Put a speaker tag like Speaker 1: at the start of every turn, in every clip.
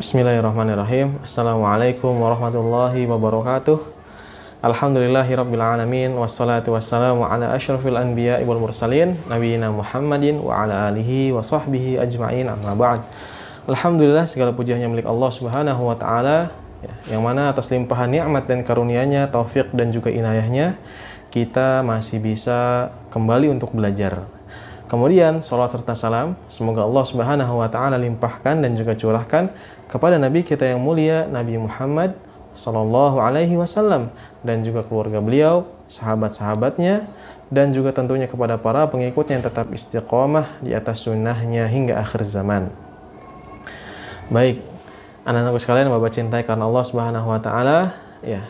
Speaker 1: Bismillahirrahmanirrahim. Assalamualaikum warahmatullahi wabarakatuh. Alhamdulillahirabbil alamin wassalatu wassalamu ala asyrafil anbiya'i wal mursalin nabiyina Muhammadin wa ala alihi wa sahbihi ajma'in, amma ba'd. Alhamdulillah, segala puji hanya milik Allah Subhanahu wa taala, yang mana atas limpahan nikmat dan karunia-Nya, taufik dan juga inayah-Nya, kita masih bisa kembali untuk belajar. Kemudian salawat serta salam semoga Allah Subhanahu wa taala limpahkan dan juga curahkan kepada Nabi kita yang mulia, Nabi Muhammad sallallahu alaihi wasallam, dan juga keluarga beliau, sahabat-sahabatnya, dan juga tentunya kepada para pengikutnya yang tetap istiqomah di atas sunnahnya hingga akhir zaman. Baik, anak-anakku sekalian, Bapak cintai karena Allah Subhanahu wa taala,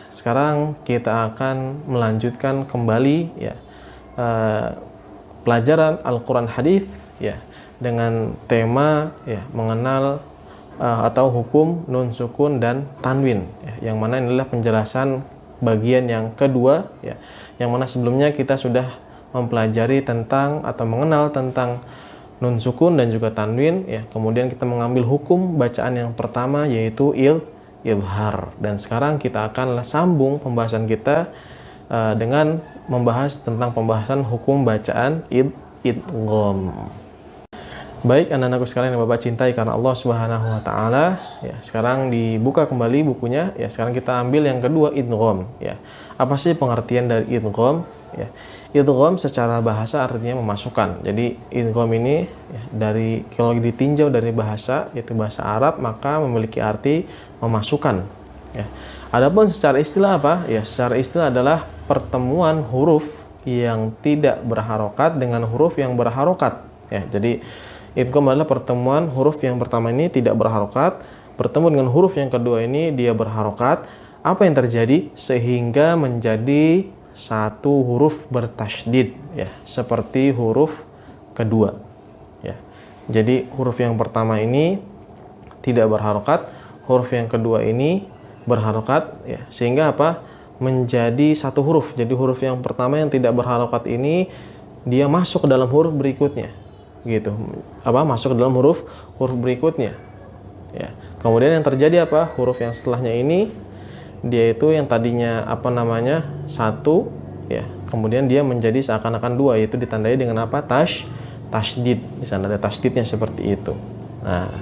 Speaker 1: sekarang kita akan melanjutkan kembali pelajaran Al-Quran Hadis dengan tema mengenal atau hukum nun sukun dan tanwin, yang mana ini adalah penjelasan bagian yang kedua, yang mana sebelumnya kita sudah mempelajari tentang atau mengenal tentang nun sukun dan juga tanwin, kemudian kita mengambil hukum bacaan yang pertama yaitu idhar, dan sekarang kita akan sambung pembahasan kita dengan membahas tentang pembahasan hukum bacaan idgham. Baik, anak-anakku sekalian yang Bapak cintai karena Allah Subhanahu wa taala, sekarang dibuka kembali bukunya. Sekarang kita ambil yang kedua, idgham. Apa sih pengertian dari idgham? Idgham secara bahasa artinya memasukkan. Jadi idgham ini dari, kalau ditinjau dari bahasa, yaitu bahasa Arab, maka memiliki arti memasukkan. Adapun secara istilah apa? Secara istilah adalah pertemuan huruf yang tidak berharokat dengan huruf yang berharokat. Jadi idgham adalah pertemuan huruf yang pertama ini tidak berharokat bertemu dengan huruf yang kedua ini dia berharokat. Apa yang terjadi sehingga menjadi satu huruf bertasydid, seperti huruf kedua. Jadi huruf yang pertama ini tidak berharokat, huruf yang kedua ini berharokat, sehingga apa? Menjadi satu huruf. Jadi huruf yang pertama yang tidak berharokat ini dia masuk ke dalam huruf berikutnya, gitu. Masuk ke dalam huruf berikutnya. Kemudian yang terjadi apa? Huruf yang setelahnya ini dia itu yang tadinya satu, kemudian dia menjadi seakan-akan dua, yaitu ditandai dengan apa? Tasydid. Di sana ada tasydidnya seperti itu. Nah,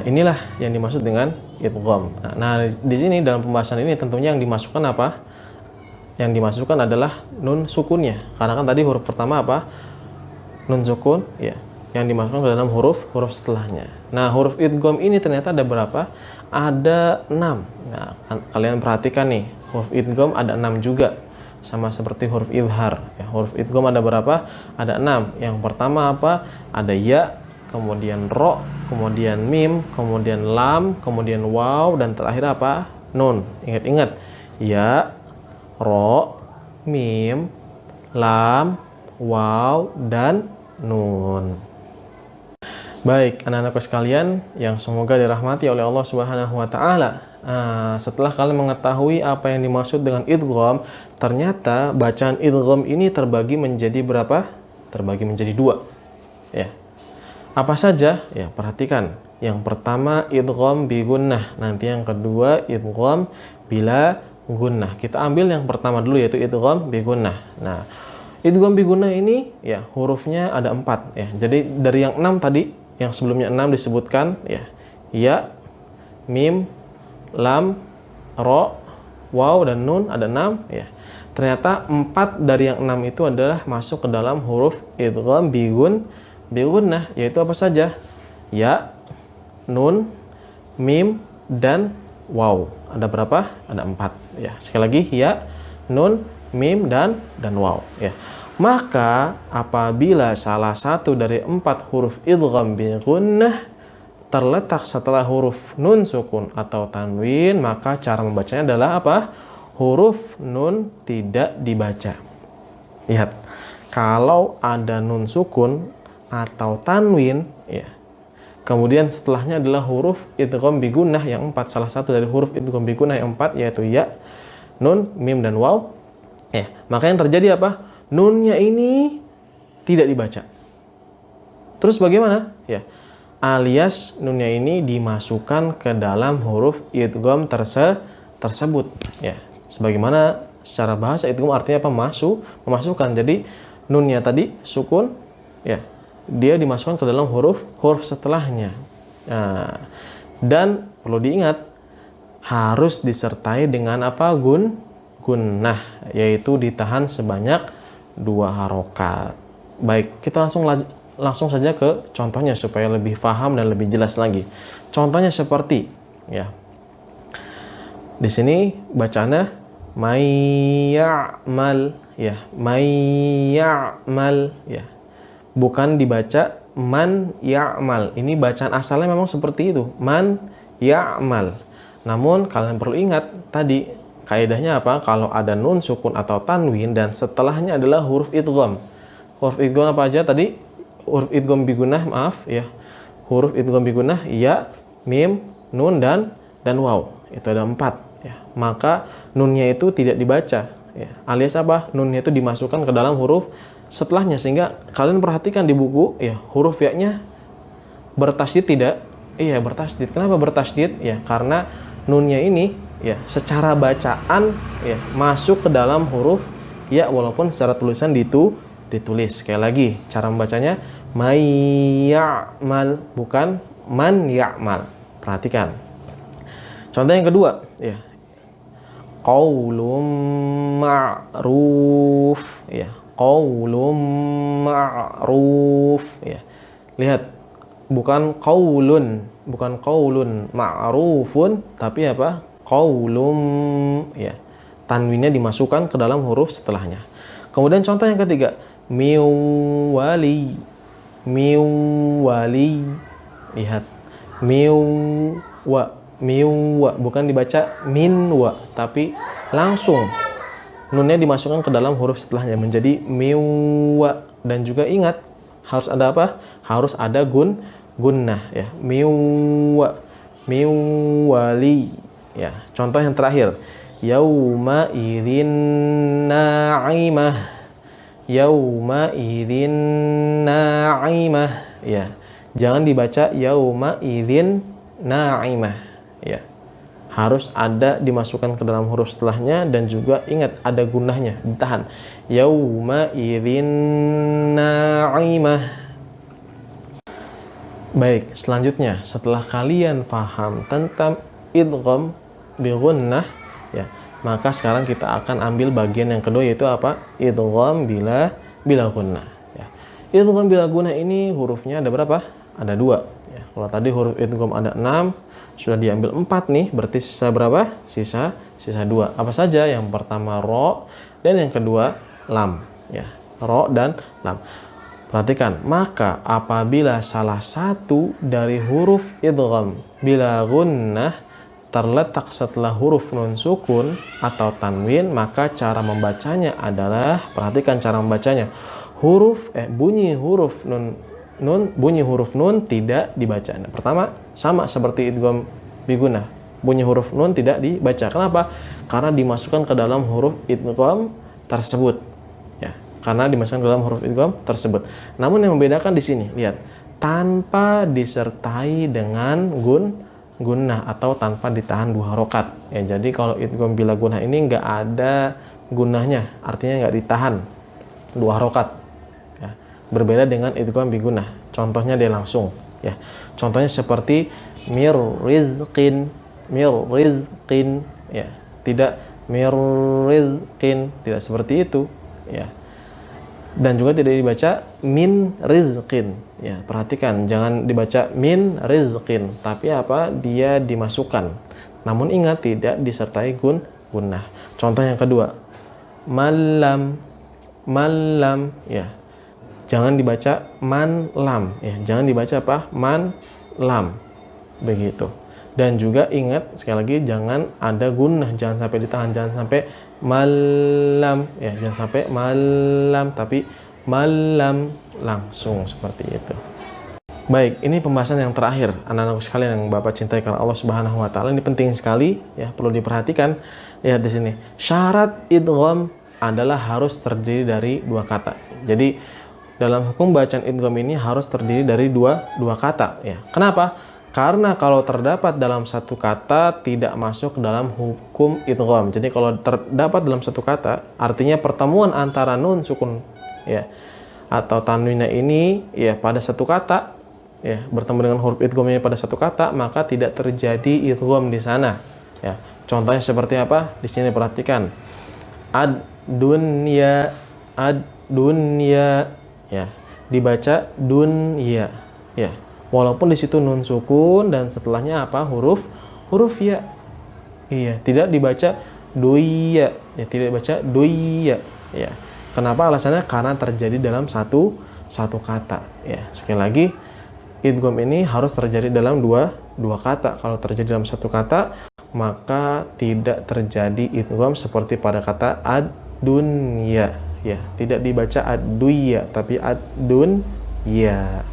Speaker 1: inilah yang dimaksud dengan idgham. Nah, di sini dalam pembahasan ini tentunya yang dimasukkan apa? Yang dimasukkan adalah nun sukunnya. Karena kan tadi huruf pertama apa? Nun sukun, yang dimasukkan ke dalam huruf setelahnya. Nah, huruf idgham ini ternyata ada berapa? Ada 6. Nah, kalian perhatikan nih, huruf idgham ada 6 juga. Sama seperti huruf idhar. Huruf idgham ada berapa? Ada 6. Yang pertama apa? Ada ya, kemudian ro, kemudian mim, kemudian lam, kemudian waw, dan terakhir apa? Nun. Ingat-ingat, ya, ro, mim, lam, waw, dan nun. Baik, anak-anakku sekalian yang semoga dirahmati oleh Allah Subhanahu wa taala. Setelah kalian mengetahui apa yang dimaksud dengan idgham, ternyata bacaan idgham ini terbagi menjadi berapa? Terbagi menjadi 2. Apa saja? Perhatikan. Yang pertama idgham bi gunnah, nanti yang kedua idgham bila gunnah. Kita ambil yang pertama dulu, yaitu idgham bi gunnah. Nah, idgham bi gunnah ini hurufnya ada 4. Jadi dari yang 6 tadi, yang sebelumnya 6 disebutkan ya, mim, lam, ro, waw, dan nun ada 6. Ternyata 4 dari yang 6 itu adalah masuk ke dalam huruf idgham bi gunnah, yaitu apa saja? Ya, nun, mim, dan waw. Ada berapa? Ada 4. Sekali lagi, ya, nun, mim, dan waw. Maka apabila salah satu dari 4 huruf idgham bi gunnah terletak setelah huruf nun sukun atau tanwin, maka cara membacanya adalah apa? Huruf nun tidak dibaca. Lihat, kalau ada nun sukun atau tanwin, kemudian setelahnya adalah huruf idgham bi gunnah yang 4, salah satu dari huruf idgham bi gunnah yang 4 yaitu ya, nun, mim, dan waw. Maka yang terjadi apa? Nunnya ini tidak dibaca. Terus bagaimana? alias nunnya ini dimasukkan ke dalam huruf idgham tersebut ya. Sebagaimana secara bahasa idgham artinya apa? Memasukkan. Jadi nunnya tadi sukun ya, dia dimasukkan ke dalam huruf setelahnya. Nah, dan perlu diingat harus disertai dengan apa? Gunnah, yaitu ditahan sebanyak 2 harokat. Baik, kita langsung saja ke contohnya supaya lebih paham dan lebih jelas lagi. Contohnya seperti ya. Di sini bacanya mayya'mal ya, mayya'mal ya. Bukan dibaca man ya'mal. Ini bacaan asalnya memang seperti itu, man ya'mal. Namun kalian perlu ingat tadi kaidahnya apa? Kalau ada nun sukun atau tanwin dan setelahnya adalah huruf idgham. Huruf idgham apa aja tadi? Huruf idgham bigunnah, maaf ya. Huruf idgham bigunnah ya, mim, nun dan waw. Itu ada 4 ya. Maka nunnya itu tidak dibaca ya. Alias apa? Nunnya itu dimasukkan ke dalam huruf setelahnya, sehingga kalian perhatikan di buku ya, huruf ya-nya bertasydid tidak? Iya, bertasydid. Kenapa bertasydid? Ya, karena nunnya ini ya secara bacaan ya masuk ke dalam huruf ya, walaupun secara tulisan ditulis. Sekali lagi, cara membacanya mayya'mal, bukan man ya'mal. Perhatikan. Contoh yang kedua, ya. Qaulun ma'ruf, ya. Qaulun ma'ruf, ya. Lihat, bukan qaulun ma'rufun, tapi apa? Qaulun, ya. Tanwinnya dimasukkan ke dalam huruf setelahnya. Kemudian contoh yang ketiga, miwali. Lihat, miwa, bukan dibaca minwa, tapi langsung nunnya dimasukkan ke dalam huruf setelahnya menjadi miwa. Dan juga ingat, harus ada apa? Harus ada gunnah ya. Miwali ya. Contoh yang terakhir, yauma idzin na'imah. Yauma idzin na'imah ya. Jangan dibaca yauma idzin na'imah ya. Harus ada dimasukkan ke dalam huruf setelahnya, dan juga ingat ada gunnahnya, ditahan. Yauma idzin na'imah. Baik, selanjutnya setelah kalian paham tentang idgham bi gunnah ya, maka sekarang kita akan ambil bagian yang kedua, yaitu apa? Idgham bila gunnah ya. Idgham bila gunnah ini hurufnya ada berapa? Ada 2 ya. Kalau tadi huruf idgham ada 6, sudah diambil 4 nih, berarti sisa berapa? Sisa 2. Apa saja? Yang pertama ro, dan yang kedua lam ya. Ro dan lam. Perhatikan, maka apabila salah satu dari huruf idgham bila gunnah terletak setelah huruf nun sukun atau tanwin, maka cara membacanya adalah, perhatikan cara membacanya, bunyi huruf nun tidak dibaca. Nah, pertama sama seperti idgham bi gunnah, bunyi huruf nun tidak dibaca. Kenapa? Karena dimasukkan ke dalam huruf idgham tersebut ya. Karena dimasukkan ke dalam huruf idgham tersebut. Namun yang membedakan di sini, lihat, tanpa disertai dengan gunnah atau tanpa ditahan 2 harokat ya. Jadi kalau idgham bila gunnah ini nggak ada gunnahnya, artinya nggak ditahan 2 harokat ya. Berbeda dengan idgham bi gunnah. Contohnya dia langsung ya. Contohnya seperti mir rizqin ya. Tidak mir rizqin, tidak seperti itu ya. Dan juga tidak dibaca min rizqin ya. Perhatikan, jangan dibaca min rizqin, tapi apa? Dia dimasukkan. Namun ingat, tidak disertai gunnah. Contoh yang kedua, malam ya. Jangan dibaca man lam ya. Jangan dibaca apa? Man lam. Begitu. Dan juga ingat sekali lagi, jangan ada gunnah, jangan sampai ditahan, jangan sampai malam ya, jangan sampai malam, tapi malam langsung seperti itu. Baik, ini pembahasan yang terakhir, anak-anak sekalian yang Bapak cintai karena Allah Subhanahu wa taala. Ini penting sekali ya, perlu diperhatikan. Lihat di sini. Syarat idgham adalah harus terdiri dari 2 kata. Jadi dalam hukum bacaan idgham ini harus terdiri dari dua kata ya. Kenapa? Karena kalau terdapat dalam satu kata tidak masuk dalam hukum idgham. Jadi kalau terdapat dalam satu kata artinya pertemuan antara nun sukun ya atau tanwinnya ini ya pada satu kata ya, bertemu dengan huruf idghamnya pada satu kata, maka tidak terjadi idgham di sana ya. Contohnya seperti apa? Di sini perhatikan. Ad-dunya, ad-dunya ya, dibaca dunya ya. Walaupun di situ nun sukun dan setelahnya apa? Huruf ya. Iya, tidak dibaca duya ya, tidak dibaca duya ya. Kenapa? Alasannya karena terjadi dalam satu kata ya. Sekali lagi, idgham ini harus terjadi dalam dua kata. Kalau terjadi dalam satu kata, maka tidak terjadi idgham seperti pada kata ad-dunya ya. Tidak dibaca ad-duya tapi ad-dunya.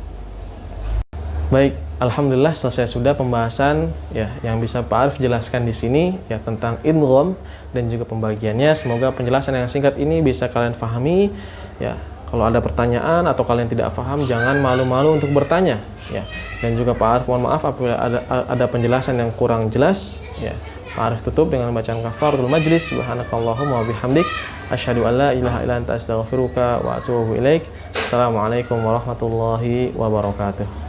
Speaker 1: Baik, alhamdulillah selesai sudah pembahasan ya yang bisa Pak Arif jelaskan di sini ya tentang idgham dan juga pembagiannya. Semoga penjelasan yang singkat ini bisa kalian pahami ya. Kalau ada pertanyaan atau kalian tidak paham, jangan malu-malu untuk bertanya ya. Dan juga Pak Arif mohon maaf apabila ada penjelasan yang kurang jelas ya. Pak Arif tutup dengan bacaan kafaratul majlis. Subhanakallahumma wa bihamdik asyhadu an la ilaha illa anta astaghfiruka wa atubu ilaik. Assalamualaikum warahmatullahi wabarakatuh.